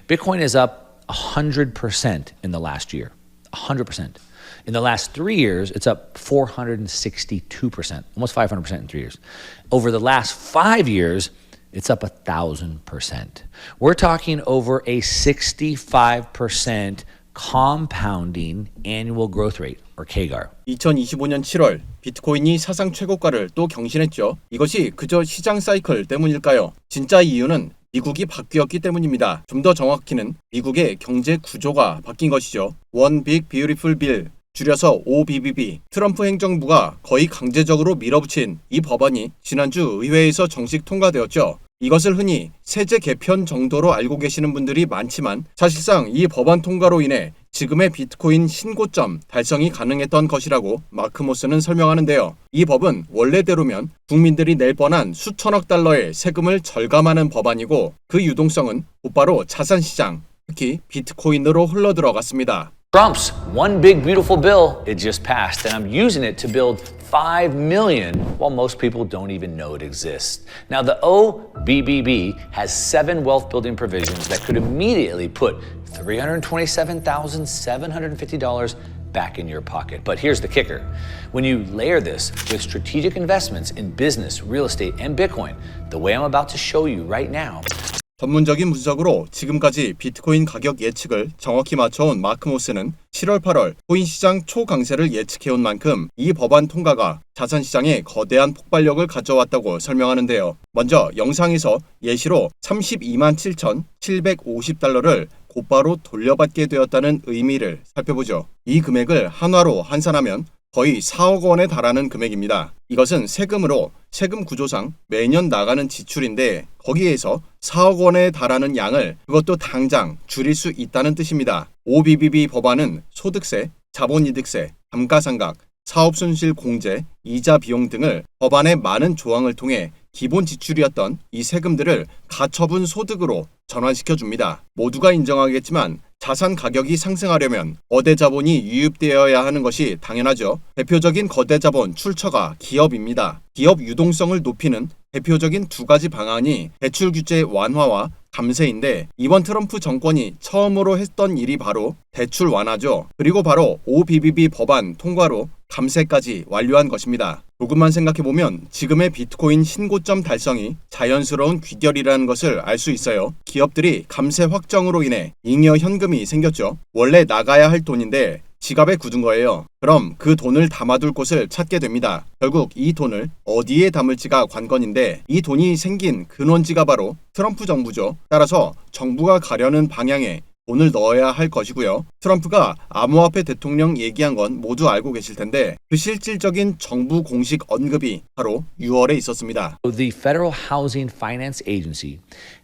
Bitcoin is up 100% in the last year. 100%. In the last 3 years, it's up 462%, almost 500% in 3 years. Over the last 5 years, it's up 1,000%. We're talking over a 65% compounding annual growth rate, or CAGR. 2025년 7월 비트코인이 사상 최고가를 또 경신했죠. 이것이 그저 시장 사이클 때문일까요? 진짜 이유는 미국이 바뀌었기 때문입니다. 좀 더 정확히는 미국의 경제 구조가 바뀐 것이죠. One Big Beautiful Bill, 줄여서 OBBB, 트럼프 행정부가 거의 강제적으로 밀어붙인 이 법안이 지난주 의회에서 정식 통과되었죠. 이것을 흔히 세제 개편 정도로 알고 계시는 분들이 많지만 사실상 이 법안 통과로 인해 지금의 비트코인 신고점 달성이 가능했던 것이라고 마크 모스는 설명하는데요. 이 법은 원래대로면 국민들이 낼 뻔한 수천억 달러의 세금을 절감하는 법안이고 그 유동성은 곧바로 자산시장, 특히 비트코인으로 흘러들어갔습니다. Trump's One Big Beautiful Bill, it just passed, and I'm using it to build 5 million while most people don't even know it exists. Now, the OBBB has 7 wealth building provisions that could immediately put $327,750 back in your pocket. But here's the kicker. When you layer this with strategic investments in business, real estate, and Bitcoin, the way I'm about to show you right now, 전문적인 분석으로 지금까지 비트코인 가격 예측을 정확히 맞춰온 마크 모스는 7월, 8월 코인 시장 초강세를 예측해온 만큼 이 법안 통과가 자산시장에 거대한 폭발력을 가져왔다고 설명하는데요. 먼저 영상에서 예시로 32만 7,750달러를 곧바로 돌려받게 되었다는 의미를 살펴보죠. 이 금액을 한화로 환산하면 거의 4억 원에 달하는 금액입니다. 이것은 세금으로 세금 구조상 매년 나가는 지출인데 거기에서 4억 원에 달하는 양을 그것도 당장 줄일 수 있다는 뜻입니다. OBBB 법안은 소득세, 자본이득세, 감가상각, 사업손실공제, 이자 비용 등을 법안의 많은 조항을 통해 기본 지출이었던 이 세금들을 가처분 소득으로 전환시켜줍니다. 모두가 인정하겠지만 자산 가격이 상승하려면 거대 자본이 유입되어야 하는 것이 당연하죠. 대표적인 거대 자본 출처가 기업입니다. 기업 유동성을 높이는 대표적인 두 가지 방안이 대출 규제 완화와 감세인데 이번 트럼프 정권이 처음으로 했던 일이 바로 대출 완화죠. 그리고 바로 OBBB 법안 통과로 감세까지 완료한 것입니다. 조금만 생각해보면 지금의 비트코인 신고점 달성이 자연스러운 귀결이라는 것을 알 수 있어요. 기업들이 감세 확정으로 인해 잉여 현금이 생겼죠. 원래 나가야 할 돈인데 지갑에 굳은 거예요. 그럼 그 돈을 담아둘 곳을 찾게 됩니다. 결국 이 돈을 어디에 담을지가 관건인데 이 돈이 생긴 근원지가 바로 트럼프 정부죠. 따라서 정부가 가려는 방향에 돈을 넣어야 할 것이고요. 트럼프가 암호화폐 대통령 얘기한 건 모두 알고 계실 텐데 그 실질적인 정부 공식 언급이 바로 6월에 있었습니다. The Federal Housing Finance Agency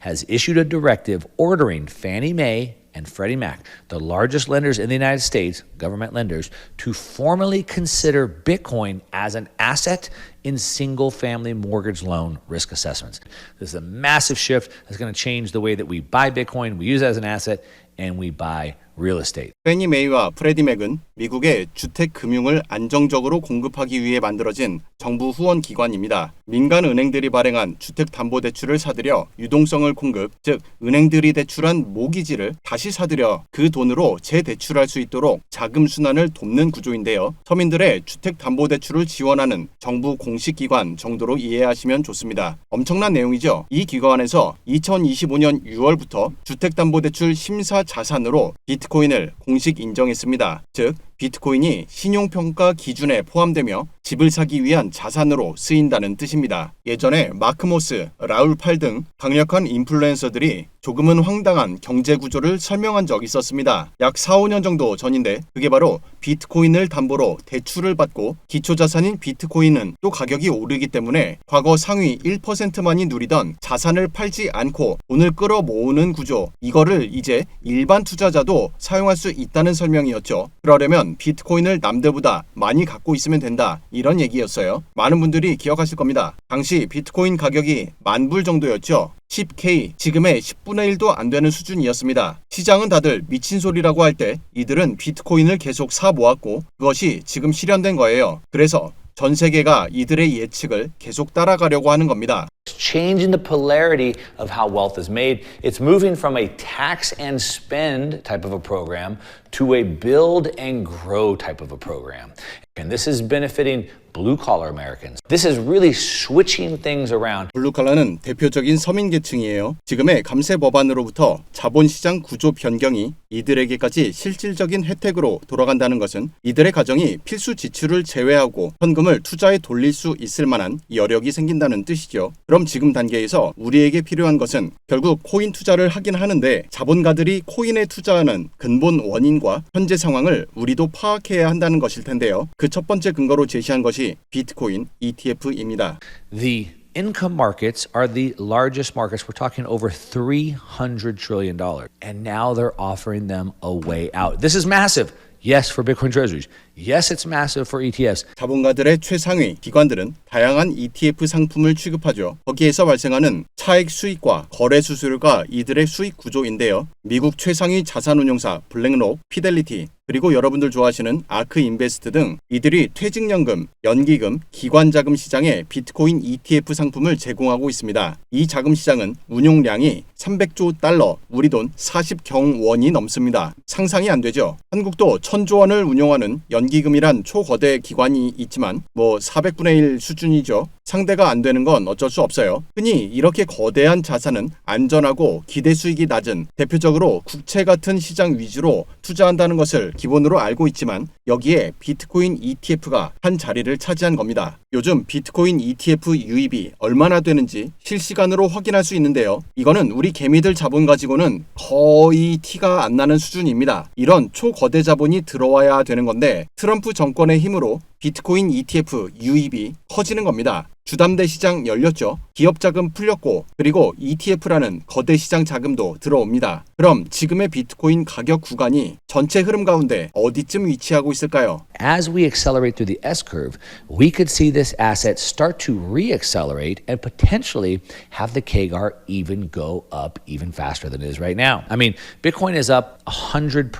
has issued a directive ordering Fannie Mae and Freddie Mac, the largest lenders in the United States, government lenders, to formally consider Bitcoin as an asset in single-family mortgage loan risk assessments. This is a massive shift that's going to change the way that we buy Bitcoin, we use it as an asset, and we buy real estate. 페니 메이와 프레디 맥은 미국의 주택 금융을 안정적으로 공급하기 위해 만들어진 정부 후원 기관입니다. 민간 은행들이 발행한 주택 담보 대출을 사들여 유동성을 공급, 즉 은행들이 대출한 모기지를 다시 사들여 그 돈으로 재대출할 수 있도록 자금 순환을 돕는 구조인데요. 서민들의 주택 담보 대출을 지원하는 정부 공식 기관 정도로 이해하시면 좋습니다. 엄청난 내용이죠. 이 기관에서 2025년 6월부터 주택 담보 대출 심사 자산으로 비트코인을 공식 인정했습니다. 즉 비트코인이 신용평가 기준에 포함되며 집을 사기 위한 자산으로 쓰인다는 뜻입니다. 예전에 마크 모스, 라울 팔 등 강력한 인플루엔서들이 조금은 황당한 경제 구조를 설명한 적이 있었습니다. 약 4, 5년 정도 전인데 그게 바로 비트코인을 담보로 대출을 받고 기초자산인 비트코인은 또 가격이 오르기 때문에 과거 상위 1%만이 누리던 자산을 팔지 않고 돈을 끌어 모으는 구조, 이거를 이제 일반 투자자도 사용할 수 있다는 설명이었죠. 그러려면 비트코인을 남들보다 많이 갖고 있으면 된다, 이런 얘기였어요. 많은 분들이 기억하실 겁니다. 당시 비트코인 가격이 10,000불 정도였죠. 10K, 지금의 10분의 1도 안 되는 수준이었습니다. 시장은 다들 미친 소리라고 할 때 이들은 비트코인을 계속 사 모았고 그것이 지금 실현된 거예요. 그래서 전 세계가 이들의 예측을 계속 따라가려고 하는 겁니다. It's changing the polarity of how wealth is made. It's moving from a tax and spend type of a program to a build and grow type of a program. And this is benefiting blue-collar Americans. This is really switching things around. 블루칼라는 대표적인 서민 계층이에요. 지금의 감세 법안으로부터 자본시장 구조 변경이 이들에게까지 실질적인 혜택으로 돌아간다는 것은 이들의 가정이 필수 지출을 제외하고 현금을 투자에 돌릴 수 있을 만한 여력이 생긴다는 뜻이죠. 그럼 지금 단계에서 우리에게 필요한 것은 결국 코인 투자를 하긴 하는데 자본가들이 코인에 투자하는 근본 원인과 현재 상황을 우리도 파악해야 한다는 것일 텐데요. 그 첫 번째 근거로 제시한 것이 비트코인 ETF입니다. The income markets are the largest markets. We're talking over $300 trillion. And now they're offering them a way out. This is massive. Yes, for Bitcoin treasuries. Yes, it's massive for ETFs. 자본가들의 최상위 기관들은 다양한 ETF 상품을 취급하죠. 거기에서 발생하는 차익 수익과 거래 수수료가 이들의 수익 구조인데요. 미국 최상위 자산운용사 블랙록, 피델리티, 그리고 여러분들 좋아하시는 아크 인베스트 등 이들이 퇴직연금, 연기금, 기관자금 시장에 비트코인 ETF 상품을 제공하고 있습니다. 이 자금 시장은 운용량이 300조 달러, 우리 돈 40경 원이 넘습니다. 상상이 안 되죠? 한국도 1000조 원을 운용하는 연기금이란 초거대 기관이 있지만 400분의 1 수준이죠. 상대가 안 되는 건 어쩔 수 없어요. 흔히 이렇게 거대한 자산은 안전하고 기대 수익이 낮은 대표적으로 국채 같은 시장 위주로 투자한다는 것을 기본으로 알고 있지만 여기에 비트코인 ETF가 한 자리를 차지한 겁니다. 요즘 비트코인 ETF 유입이 얼마나 되는지 실시간으로 확인할 수 있는데요. 이거는 우리 개미들 자본 가지고는 거의 티가 안 나는 수준입니다. 이런 초거대 자본이 들어와야 되는 건데 트럼프 정권의 힘으로 비트코인 ETF 유입이 커지는 겁니다. 주담대 시장 열렸죠. 기업 자금 풀렸고 그리고 ETF라는 거대 시장 자금도 들어옵니다. 그럼 지금의 비트코인 가격 구간이 전체 흐름 가운데 어디쯤 위치하고 있을까요? As we accelerate through the S-curve, we could see this asset start to re-accelerate and potentially have the CAGR even go up even faster than it is right now. I mean, Bitcoin is up 100%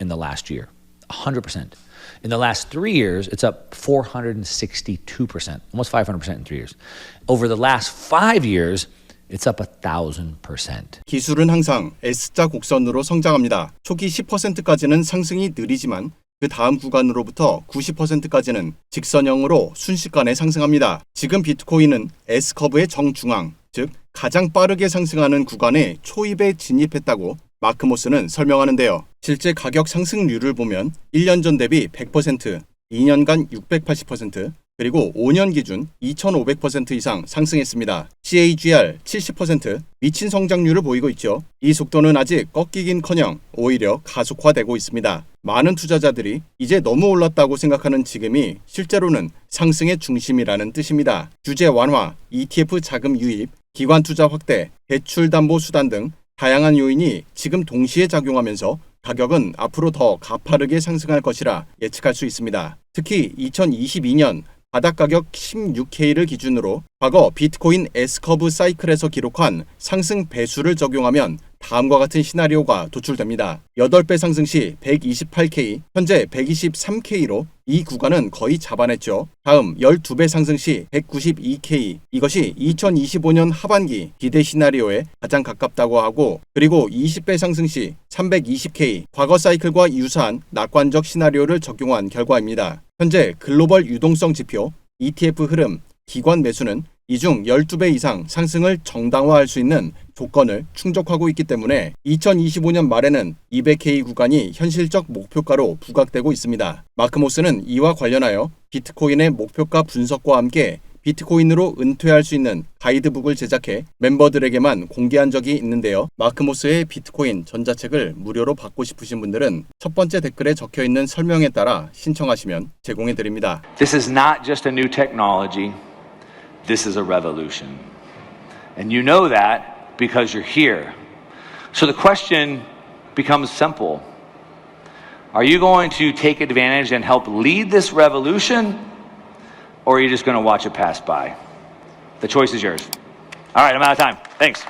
in the last year. 100%. In the last 3 years, it's up 462%, almost 500% in 3 years. Over the last 5 years, it's up 1,000%. 기술은 항상 S자 곡선으로 성장합니다. 초기 10%까지는 상승이 느리지만 그 다음 구간으로부터 90%까지는 직선형으로 순식간에 상승합니다. 지금 비트코인은 S커브의 정중앙, 즉 가장 빠르게 상승하는 구간에 초입에 진입했다고 마크 모스는 설명하는데요. 실제 가격 상승률을 보면 1년 전 대비 100%, 2년간 680%, 그리고 5년 기준 2500% 이상 상승했습니다. CAGR 70%, 미친 성장률을 보이고 있죠. 이 속도는 아직 꺾이긴커녕 오히려 가속화되고 있습니다. 많은 투자자들이 이제 너무 올랐다고 생각하는 지금이 실제로는 상승의 중심이라는 뜻입니다. 규제 완화, ETF 자금 유입, 기관 투자 확대, 대출 담보 수단 등 다양한 요인이 지금 동시에 작용하면서 가격은 앞으로 더 가파르게 상승할 것이라 예측할 수 있습니다. 특히 2022년 바닥 가격 16K를 기준으로 과거 비트코인 S커브 사이클에서 기록한 상승 배수를 적용하면 다음과 같은 시나리오가 도출됩니다. 8배 상승 시 128K, 현재 123K로 이 구간은 거의 잡아냈죠. 다음 12배 상승 시 192K, 이것이 2025년 하반기 기대 시나리오에 가장 가깝다고 하고, 그리고 20배 상승 시 320K, 과거 사이클과 유사한 낙관적 시나리오를 적용한 결과입니다. 현재 글로벌 유동성 지표, ETF 흐름, 기관 매수는 이 중 12배 이상 상승을 정당화할 수 있는 조건을 충족하고 있기 때문에 2025년 말에는 200K 구간이 현실적 목표가로 부각되고 있습니다. 마크 모스는 이와 관련하여 비트코인의 목표가 분석과 함께 비트코인으로 은퇴할 수 있는 가이드북을 제작해 멤버들에게만 공개한 적이 있는데요. 마크 모스의 비트코인 전자책을 무료로 받고 싶으신 분들은 첫 번째 댓글에 적혀있는 설명에 따라 신청하시면 제공해드립니다. This is not just a new technology. This is a revolution. And you know that because you're here. So the question becomes simple. Are you going to take advantage and help lead this revolution? Or are you just going to watch it pass by? The choice is yours. All right, I'm out of time. Thanks.